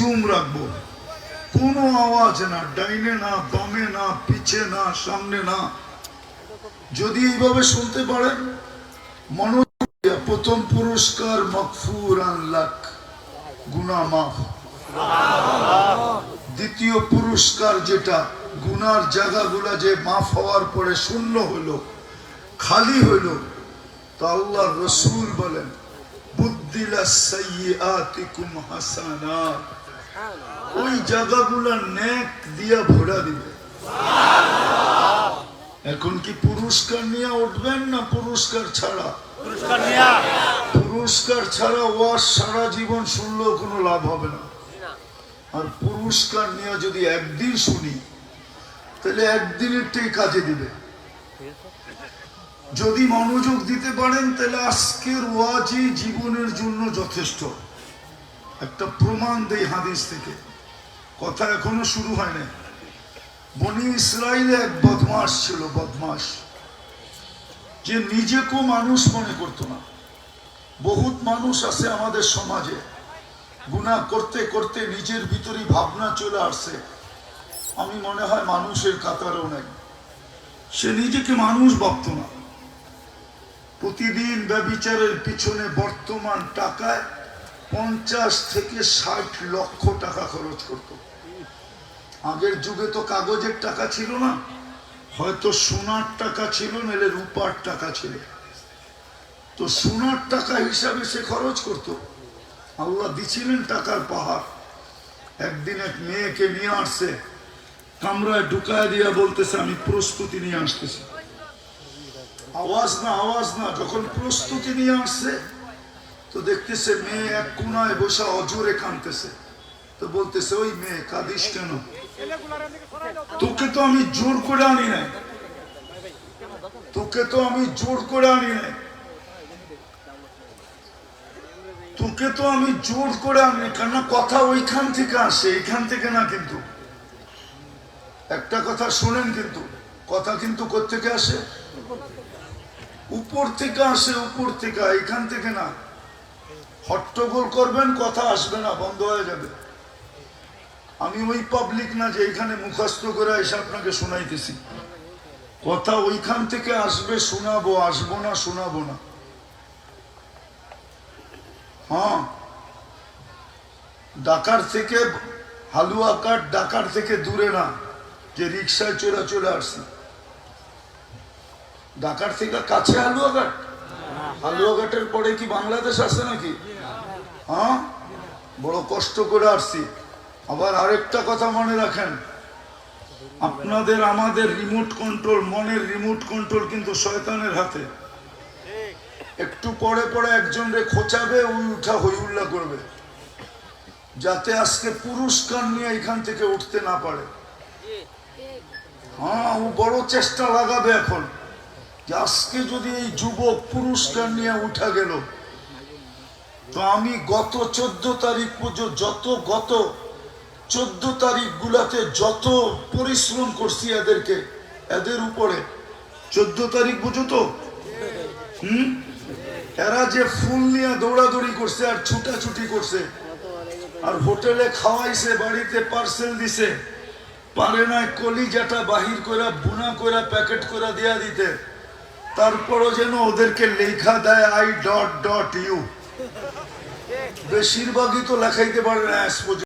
নিঝুম রাখবো, কোনো আওয়াজ না, ডাইনে না, বামে না, পিছে না, সামনে না। যদি এইভাবে শুনতে পারেন, মনোযোগ দিয়া, প্রথম পুরস্কার মাগফুরান লাক, গুনাহ মাফ। দ্বিতীয় পুরস্কার যেটা, গুনার জায়গাগুলা যে মাফ হওয়ার পরে শূন্য হইল, খালি হইল, তো আল্লাহ রসুল বলেন বুদ্দিলা সাইয়্যাতিকুম হাসানাত, ওই জায়গাগুলা নেক দিয়া ভরা দিবে। এখন কি পুরস্কার নিয়ে উঠবেন না পুরস্কার ছাড়া? পুরস্কার ছাড়া ওয়াজ সারা জীবন শুনলেও কোনো লাভ হবে না। আর পুরস্কার নিয়ে যদি একদিন শুনি, তাহলে একদিনেরটাই কাজে দিবে। যদি মনোযোগ দিতে পারেন, তাহলে আজকের ওয়াজই জীবনের জন্য যথেষ্ট। একটা প্রমাণ দেই হাদিস থেকে, কথা এখনো শুরু হয় না। বনি ইসরাইলে এক বদমাস ছিল, বদমাস, যে নিজেকেও মানুষ মনে করতো না। বহুত মানুষ আছে আমাদের সমাজে, গুনাহ করতে করতে নিজের ভিতরে ভাবনা চলে আসছে, আমি মনে হয় মানুষের কাতারেও নাই। সে নিজেকে মানুষ ভাবত না। প্রতিদিন ব্যভিচারের পিছনে বর্তমান টাকায় 50 থেকে 60 লক্ষ টাকা খরচ করত। আগের যুগে তো কাগজের টাকা ছিল না, হয়তো সোনার টাকা ছিল, নাহলে রূপার টাকা ছিল। তো সোনার টাকা হিসাবে সে খরচ করত। আল্লাহ দিছিলেন টাকার পাহাড়। একদিন এক মেয়েকে নিয়ে আসছে, কামরায় ঢুকায় দিয়া বলতেছে আমি প্রস্তুতি নিয়ে আসতেছি। আওয়াজ না, আওয়াজ না। যখন প্রস্তুতি নিয়ে আসছে, তো দেখতেছে মেয়ে এক কোনায় বসে অজোরে কাঁদতেছে। তো বলতেছে ওই মেয়ে কাঁদিস কেন? তোকে তো আমি জোর করে আনি নাই, তোকে তো আমি জোর করে আনি নাই, তোকে তো আমি জোর করে আনি। কেন? কথা ওইখান থেকে আসে, এখান থেকে না। কিন্তু একটা কথা শোনেন, কিন্তু কথা কিন্তু কোত্থেকে আসে? উপর থেকে আসে, উপর থেকে, এখান থেকে না। হট্টগোল করবেন, কথা আসবে না, বন্ধ হয়ে যাবে। আমি ওই পাবলিক না যে এখানে মুখস্থ করে এসে আপনাকে শোনাইতেছি। কথা ওইখান থেকে আসবে, শোনাবো, আসবো না শোনাবো না। হ্যাঁ, ঢাকার থেকে হালুয়া কাঠ, ঢাকার থেকে দূরে না, যে রিক্সায় চড়া চলে আসছি। ঢাকার থেকে কাছে হালুয়া ঘাট। হালুয়া ঘাটের পরে কি বাংলাদেশ আছে নাকি? হ্যাঁ, বড় কষ্ট করে আসছি। আবার আরেকটা কথা মনে রাখেন, আপনাদের আমাদের রিমোট কন্ট্রোল, মনের রিমোট কন্ট্রোল কিন্তু শয়তানের হাতে। একটু পরে পরে একজন রে খোঁচাবে, ওই উঠা হই উল্লাহ করবে, যাতে আজকে পুরস্কার নিয়ে এখান থেকে উঠতে না পারে। হ্যাঁ, ও বড় চেষ্টা লাগাবে এখন, যে আজকে যদি এই যুবক পুরস্কার নিয়ে উঠা গেল, তো আমি গত 14 তারিখ পর্যন্ত, গত 14 তারিখ গুলাতে যত পরিশ্রম করছি এদেরকে, এদের উপরে 14 তারিখ বুঝো তো? এরা যে ফুল নিয়ে দৌড়াদৌড়ি করছে আর ছুটাছুটি করছে, আর হোটেলে খাওয়াইছে, বাড়িতে পার্সেল দিছে, পারে না কলিজাটা বাহির করে বুনা করে প্যাকেট করে দিয়া দিতে। তারপরও যেন ওদেরকে লেখা দেয় I.U। বেশিরভাগই তো লেখাইতে পারে না।